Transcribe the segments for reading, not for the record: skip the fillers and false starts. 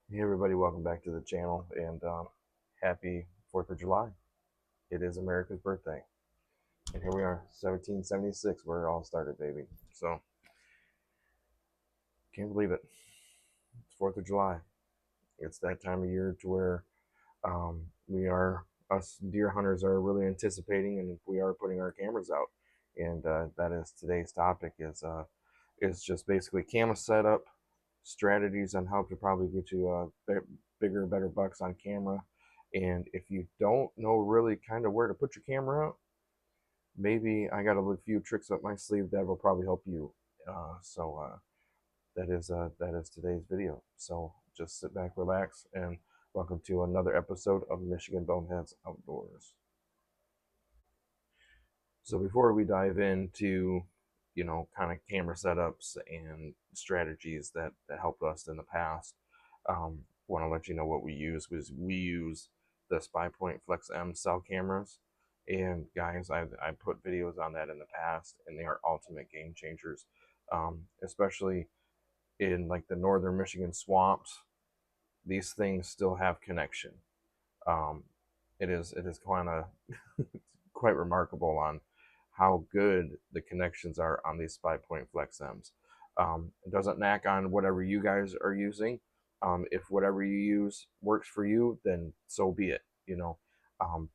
Hey everybody, welcome back to the channel and happy 4th of July. It is America's birthday. And here we are, 1776, where it all started, baby. So, can't believe it. It's 4th of July. It's that time of year to where us deer hunters are really anticipating, and we are putting our cameras out. And that is today's topic is just basically camera setup, strategies on how to probably get you bigger, better bucks on camera. And if you don't know really kind of where to put your camera out, maybe I got a few tricks up my sleeve that will probably help you. That is today's video. So just sit back, relax, and welcome to another episode of Michigan Boneheads Outdoors. So before we dive into, kind of camera setups and strategies that helped us in the past, want to let you know what we use. We use the SpyPoint Flex M cell cameras, and guys, I put videos on that in the past, and they are ultimate game changers, especially in like the northern Michigan swamps. These things still have connection. Um, it is kind of quite remarkable on how good the connections are on these SpyPoint Flex M's. It doesn't knack on whatever you guys are using. If whatever you use works for you, then so be it.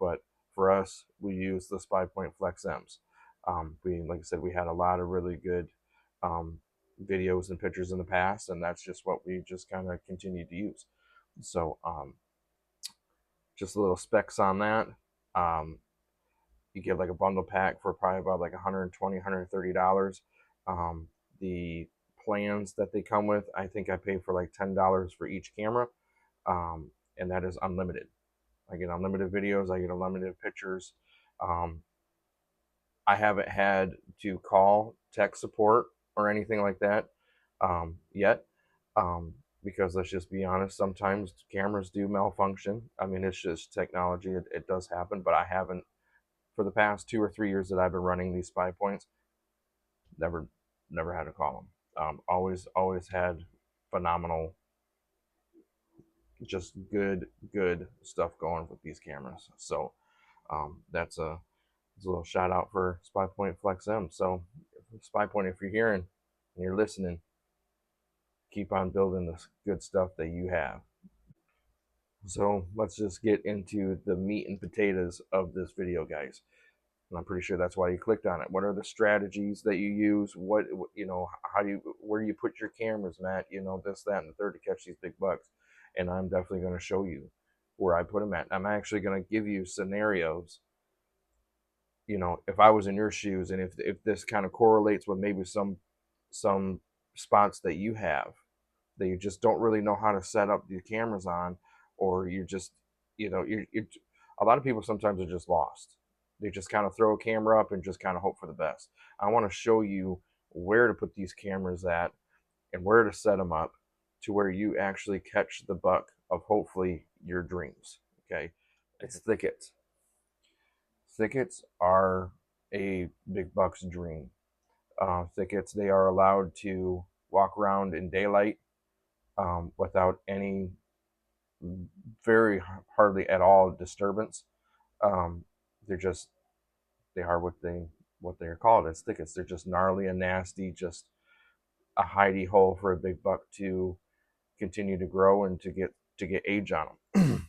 But for us, we use the SpyPoint Flex M's. Like I said, we had a lot of really good um, videos and pictures in the past, and that's just what we just kind of continue to use. So just a little specs on that. Um, you get like a bundle pack for probably about like $120, $130. The plans that they come with, I think I pay for like $10 for each camera, and that is unlimited. I get unlimited videos, I get unlimited pictures. Um, I haven't had to call tech support or anything like that yet. Because let's just be honest, sometimes cameras do malfunction. I mean, it's just technology, it does happen, but I haven't, for the past 2 or 3 years that I've been running these SpyPoints, never never had to call them. Always had phenomenal, just good stuff going with these cameras. So that's a little shout out for SpyPoint Flex M. So SpyPoint, if you're hearing and you're listening, keep on building the good stuff that you have. So let's just get into the meat and potatoes of this video, guys. And I'm pretty sure that's why you clicked on it. What are the strategies that you use? How do you, where do you put your cameras, Matt? This, that, and the third to catch these big bucks. And I'm definitely going to show you where I put them at. I'm actually going to give you scenarios. If I was in your shoes, and if this kind of correlates with maybe some spots that you have that you just don't really know how to set up the cameras on, or you just, you're a lot of people sometimes are just lost. They just kind of throw a camera up and just kind of hope for the best. I want to show you where to put these cameras at and where to set them up to where you actually catch the buck of hopefully your dreams. Okay, it's thickets. Thickets are a big buck's dream. Thickets, they are allowed to walk around in daylight without any, very hardly at all disturbance. Um, they're just, they are what they are called as thickets. They're just gnarly and nasty, just a hidey hole for a big buck to continue to grow and to get age on them.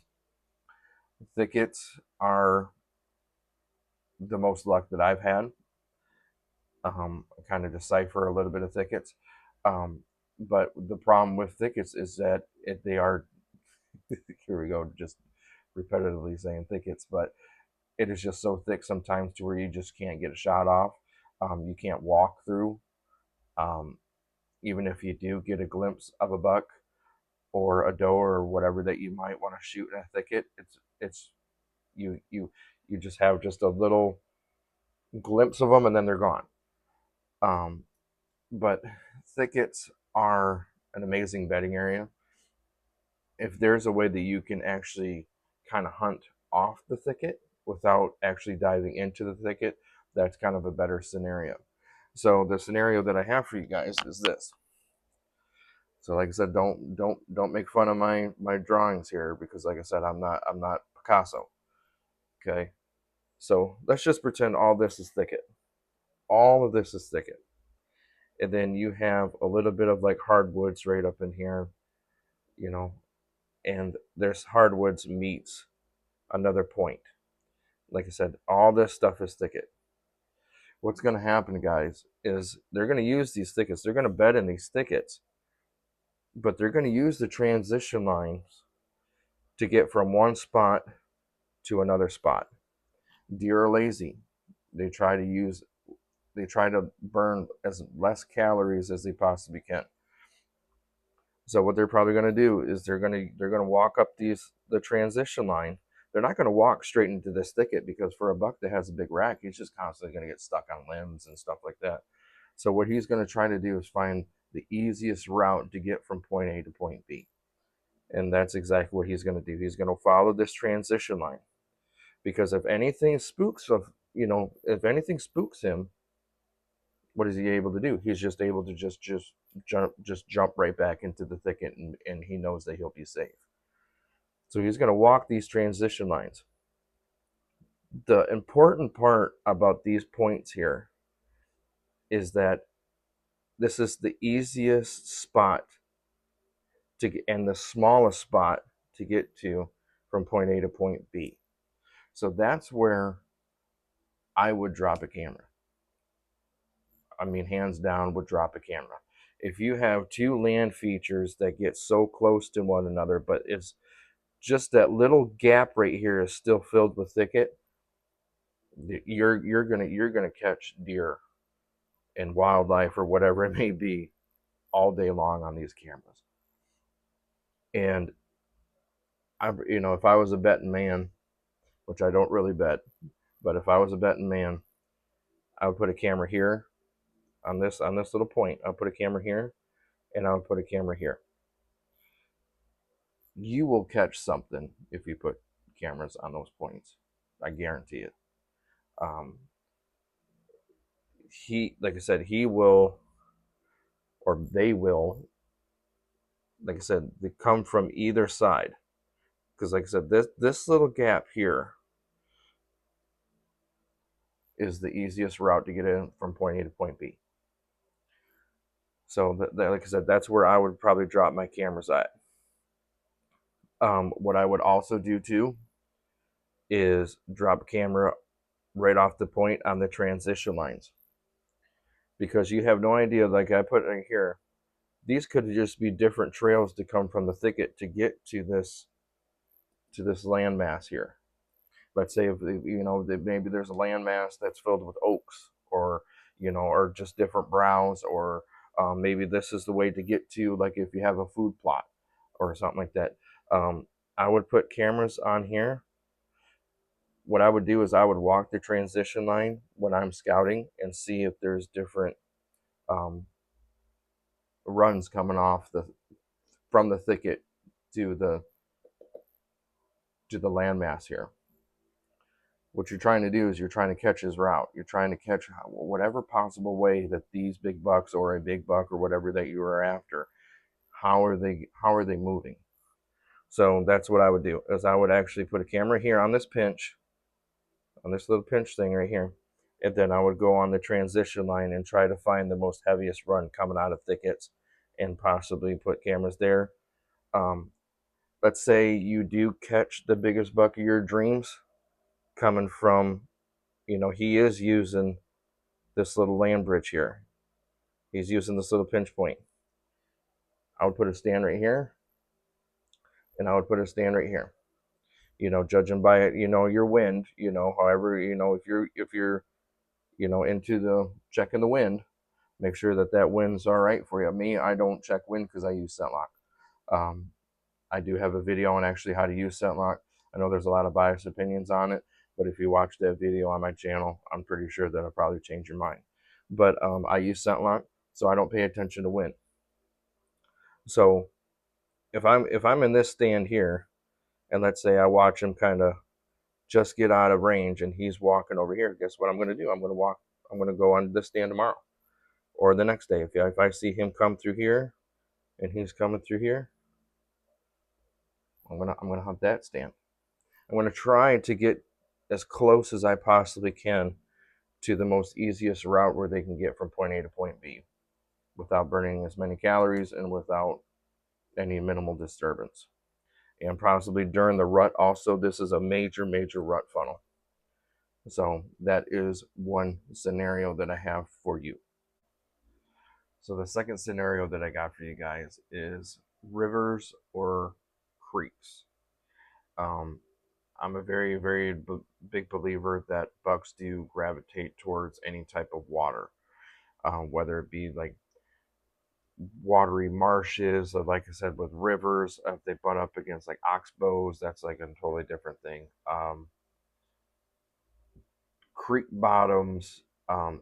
Thickets are the most luck that I've had. I kind of decipher a little bit of thickets. But the problem with thickets is that they are, here we go, just repetitively saying thickets, but it is just so thick sometimes to where you just can't get a shot off. You can't walk through. Um, Even if you do get a glimpse of a buck or a doe or whatever that you might want to shoot in a thicket, it's you just have just a little glimpse of them and then they're gone. Um, but thickets are an amazing bedding area. If there's a way that you can actually kind of hunt off the thicket without actually diving into the thicket, that's kind of a better scenario. So the scenario that I have for you guys is this. So like I said, don't make fun of my drawings here, because like I said, I'm not Picasso. Okay. So let's just pretend all this is thicket. All of this is thicket. And then you have a little bit of like hardwoods right up in here, you know, and there's hardwoods meets another point. Like I said, all this stuff is thicket. What's going to happen, guys, is they're going to use these thickets. They're going to bed in these thickets, but they're going to use the transition lines to get from one spot to another spot. Deer are lazy. They try to use, they try to burn as less calories as they possibly can. So what they're probably going to do is they're going to walk up the transition line. They're not going to walk straight into this thicket, because for a buck that has a big rack, he's just constantly going to get stuck on limbs and stuff like that. So what he's going to try to do is find the easiest route to get from point A to point B. And that's exactly what he's going to do. He's going to follow this transition line, because if anything spooks if anything spooks him, what is he able to do? He's just able to just jump right back into the thicket, and he knows that he'll be safe. So he's going to walk these transition lines. The important part about these points here is that this is the easiest spot to get, and the smallest spot to get to from point A to point B. So that's where I would drop a camera. I mean, hands down, would drop a camera. If you have two land features that get so close to one another, but it's just that little gap right here is still filled with thicket, you're gonna catch deer and wildlife or whatever it may be all day long on these cameras. And if I was a betting man, which I don't really bet, but if I was a betting man, I would put a camera here on this little point. I'll put a camera here, and I'll put a camera here. You will catch something if you put cameras on those points. I guarantee it. Like I said, he will, or they will, like I said, they come from either side. Because like I said, this little gap here is the easiest route to get in from point A to point B. So like I said, that's where I would probably drop my cameras at. What I would also do too is drop a camera right off the point on the transition lines, because you have no idea. Like I put in here, these could just be different trails to come from the thicket to get to this landmass here. Let's say if maybe there's a landmass that's filled with oaks, or or just different browse, or maybe this is the way to get to, like if you have a food plot or something like that. I would put cameras on here. What I would do is I would walk the transition line when I'm scouting and see if there's different runs coming off from the thicket to the landmass here. What you're trying to do is you're trying to catch his route. You're trying to catch whatever possible way that these big bucks, or a big buck, or whatever that you are after, how are they moving. So that's what I would do, is I would actually put a camera here on this pinch, on this little pinch thing right here, and then I would go on the transition line and try to find the most heaviest run coming out of thickets, and possibly put cameras there. Let's say you do catch the biggest buck of your dreams coming from, he is using this little land bridge here. He's using this little pinch point. I would put a stand right here, and I would put a stand right here. Judging by it, your wind, however, if you're into the checking the wind, make sure that wind's all right for you. Me, I don't check wind because I use ScentLok. I do have a video on actually how to use ScentLok. I know there's a lot of biased opinions on it, but if you watch that video on my channel, I'm pretty sure that I'll probably change your mind. But I use ScentLok, so I don't pay attention to wind. So if I'm in this stand here, and let's say I watch him kind of just get out of range and he's walking over here, guess what I'm going to do? I'm going to go on this stand tomorrow or the next day. If I see him come through here, and he's coming through here, I'm gonna hunt that stand. I'm gonna try to get as close as I possibly can to the most easiest route where they can get from point A to point B without burning as many calories and without any minimal disturbance. And possibly during the rut also, this is a major rut funnel. So that is one scenario that I have for you. So the second scenario that I got for you guys is rivers or creeks. Um, I'm a very big believer that bucks do gravitate towards any type of water, whether it be like watery marshes, or like I said, with rivers. If they butt up against like oxbows, that's like a totally different thing. Creek bottoms,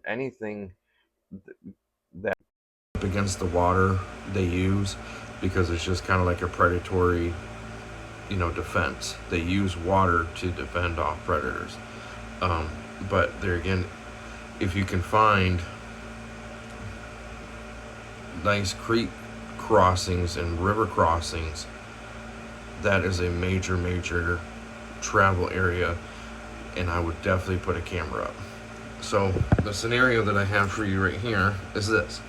anything that up against the water they use, because it's just kind of like a predatory, defense. They use water to defend off predators. But there again, if you can find nice creek crossings and river crossings, that is a major travel area, and I would definitely put a camera up. So the scenario that I have for you right here is this.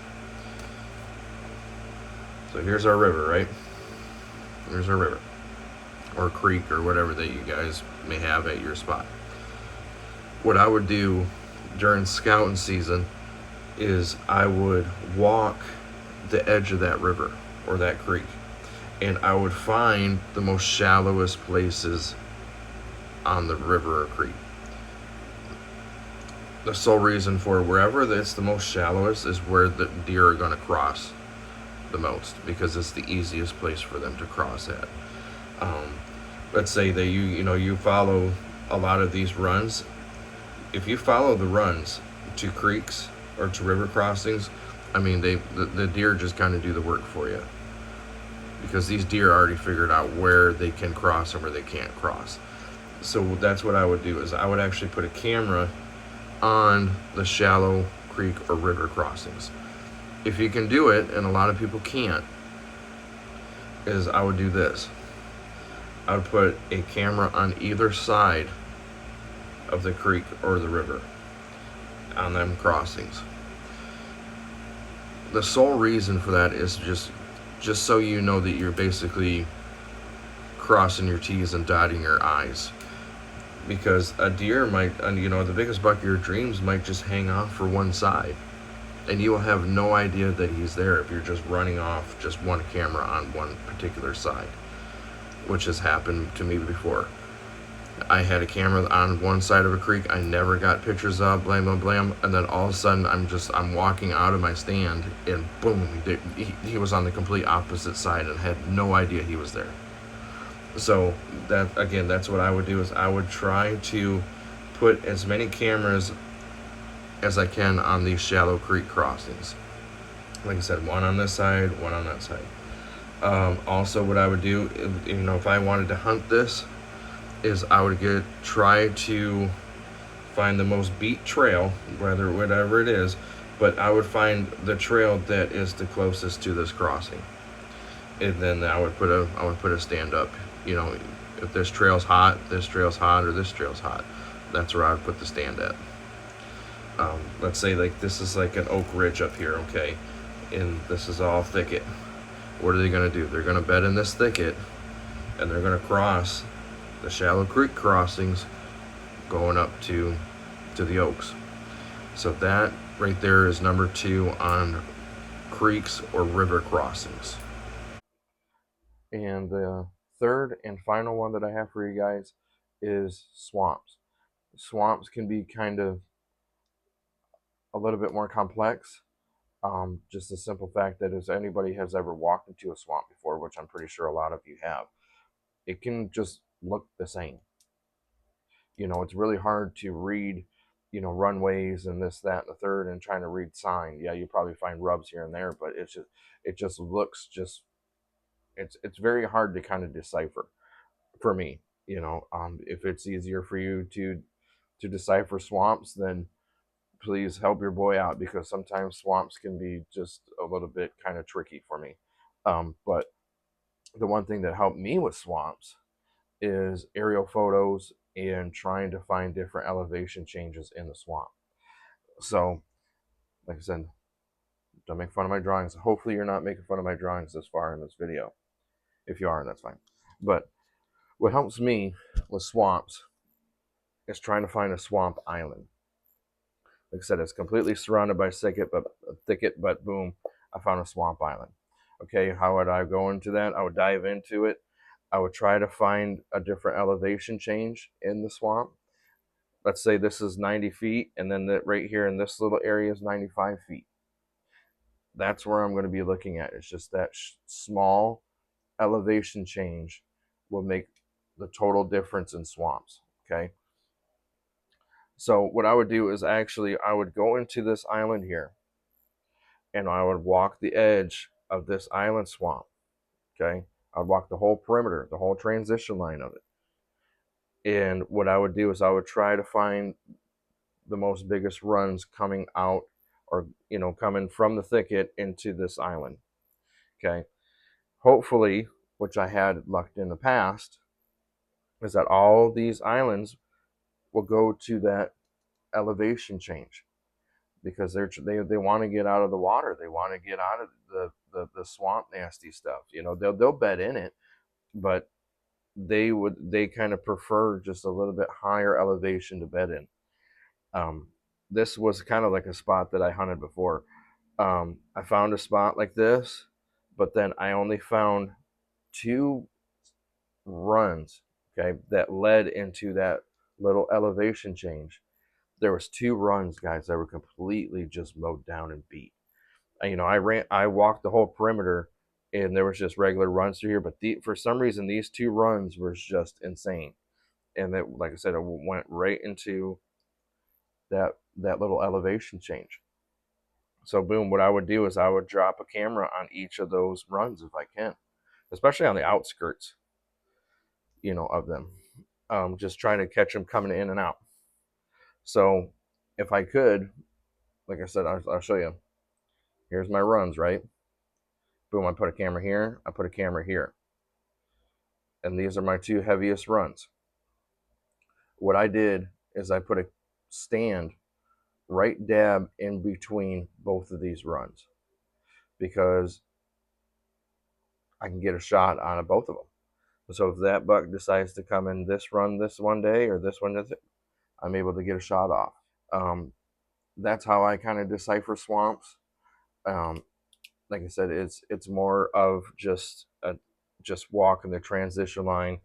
So here's our river, right? Here's our river, or creek, or whatever that you guys may have at your spot. What I would do during scouting season is I would walk the edge of that river or that creek, and I would find the most shallowest places on the river or creek. The sole reason for wherever that's the most shallowest is where the deer are going to cross the most, because it's the easiest place for them to cross at. Let's say that you follow a lot of these runs. If you follow the runs to creeks or to river crossings, I mean, the deer just kind of do the work for you, because these deer already figured out where they can cross and where they can't cross. So that's what I would do, is I would actually put a camera on the shallow creek or river crossings. If you can do it, and a lot of people can't, is I would do this. I would put a camera on either side of the creek or the river on them crossings. The sole reason for that is just so you know that you're basically crossing your T's and dotting your I's. Because a deer might, the biggest buck of your dreams might just hang off for one side, and you will have no idea that he's there if you're just running off just one camera on one particular side, which has happened to me before. I had a camera on one side of a creek, I never got pictures of, blam blam blam, and then all of a sudden I'm walking out of my stand, and boom, he was on the complete opposite side, and had no idea he was there. So that's what I would do, is I would try to put as many cameras as I can on these shallow creek crossings. Like I said, one on this side, one on that side. Also, what I would do, if I wanted to hunt this, is I would try to find the most beat trail, whatever it is, but I would find the trail that is the closest to this crossing, and then I would put a stand up. If this trail's hot, or this trail's hot, that's where I would put the stand at. Let's say like this is like an oak ridge up here, okay, and this is all thicket. What are they gonna do? They're gonna bed in this thicket, and they're gonna cross the shallow creek crossings going up to the oaks. So that right there is number 2 on creeks or river crossings. And the third and final one that I have for you guys is swamps. Swamps can be kind of a little bit more complex. Just the simple fact that if anybody has ever walked into a swamp before, which I'm pretty sure a lot of you have, it can just look the same. It's really hard to read, runways and this, that, and the third, and trying to read sign. Yeah, you probably find rubs here and there, but it just looks it's very hard to kind of decipher for me. If it's easier for you to decipher swamps, then please help your boy out, because sometimes swamps can be just a little bit kind of tricky for me. But the one thing that helped me with swamps is aerial photos and trying to find different elevation changes in the swamp. So, like I said, don't make fun of my drawings. Hopefully, you're not making fun of my drawings this far in this video. If you are, that's fine. But what helps me with swamps is trying to find a swamp island. Like I said, it's completely surrounded by thicket, but boom, I found a swamp island. Okay, how would I go into that? I would dive into it. I would try to find a different elevation change in the swamp. Let's say this is 90 feet, and then that right here in this little area is 95 feet. That's where I'm going to be looking at. It's just that small elevation change will make the total difference in swamps. Okay. So what I would do is I would go into this island here and I would walk the edge of this island swamp. Okay. I'd walk the whole perimeter, the whole transition line of it. And what I would do is I would try to find the most biggest runs coming out or, coming from the thicket into this island. Okay. Hopefully, which I had lucked in the past, is that all these islands will go to that elevation change because they want to get out of the water. They want to get out of the swamp nasty stuff. They'll bed in it, but they kind of prefer just a little bit higher elevation to bed in. This was kind of like a spot that I hunted before. I found a spot like this, but then I only found 2 runs, okay, that led into that little elevation change. There was 2 runs, guys, that were completely just mowed down and beat. I walked the whole perimeter, and there was just regular runs through here, but for some reason these 2 runs were just insane, and that, like I said, it went right into that little elevation change. So boom, what I would do is I would drop a camera on each of those runs if I can, especially on the outskirts, of them. Just trying to catch them coming in and out. So if I could, like I said, I'll show you. Here's my runs, right? Boom, I put a camera here, I put a camera here. And these are my 2 heaviest runs. What I did is I put a stand right dab in between both of these runs because I can get a shot on both of them. So if that buck decides to come in this run this one day or this one, I'm able to get a shot off. That's how I kind of decipher swamps. Um, like I said, it's more of just walking the transition line,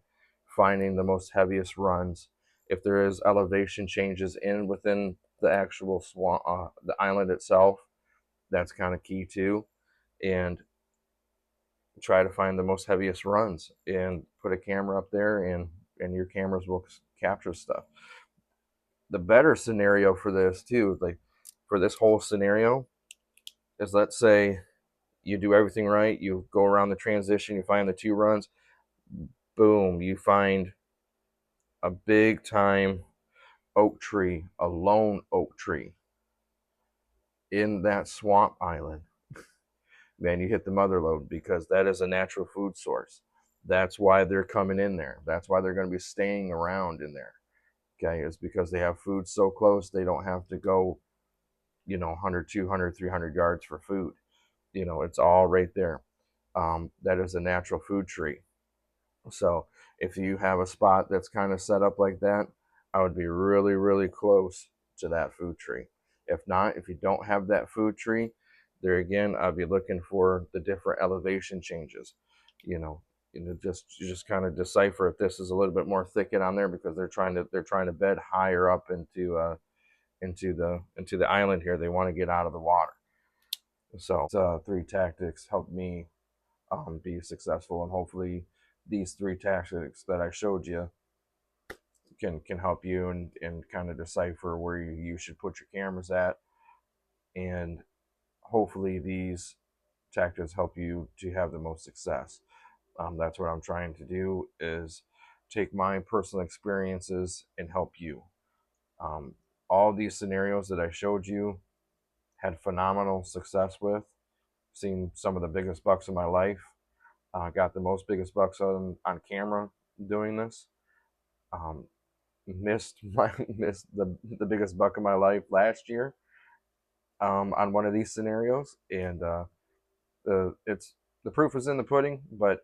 finding the most heaviest runs. If there is elevation changes within the actual swamp, the island itself, that's kind of key too. And try to find the most heaviest runs and put a camera up there, and your cameras will capture stuff. The better scenario for this too, like for this whole scenario, is let's say you do everything right, you go around the transition, you find the 2 runs, boom, you find a big time oak tree, a lone oak tree in that swamp island. Man, you hit the mother lode because that is a natural food source. That's why they're coming in there. That's why they're going to be staying around in there. Okay, it's because they have food so close they don't have to go, 100, 200, 300 yards for food. It's all right there. That is a natural food tree. So if you have a spot that's kind of set up like that, I would be really, really close to that food tree. If not, if you don't have that food tree, there again, I'd be looking for the different elevation changes. Just kind of decipher if this is a little bit more thicket on there because they're trying to bed higher up into the island here. They want to get out of the water. So 3 tactics helped me be successful, and hopefully these 3 tactics that I showed you can help you and kind of decipher where you should put your cameras at, and hopefully these tactics help you to have the most success. That's what I'm trying to do, is take my personal experiences and help you. All these scenarios that I showed you had phenomenal success with, seen some of the biggest bucks of my life. Got the most biggest bucks on camera doing this. Um, missed the biggest buck of my life last year on one of these scenarios, and it's the proof is in the pudding. But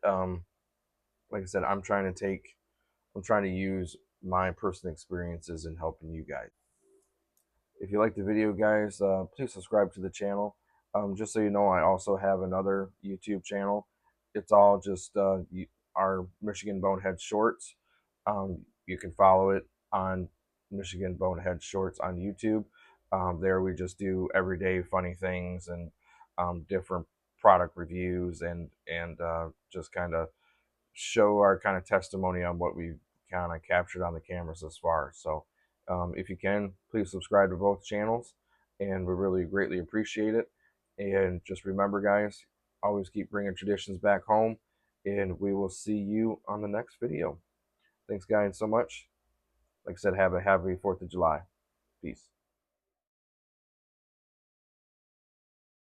like I said, I'm trying to use my personal experiences in helping you guys. If you like the video, guys, please subscribe to the channel. Just so you know, I also have another YouTube channel. It's all just our Michigan Bonehead Shorts. You can follow it on Michigan Bonehead Shorts on YouTube. There we just do everyday funny things and different product reviews and just kind of show our kind of testimony on what we kind of captured on the cameras thus far. So if you can, please subscribe to both channels, and we really greatly appreciate it. And just remember, guys, always keep bringing traditions back home, and we will see you on the next video. Thanks, guys, so much. Like I said, have a happy 4th of July. Peace.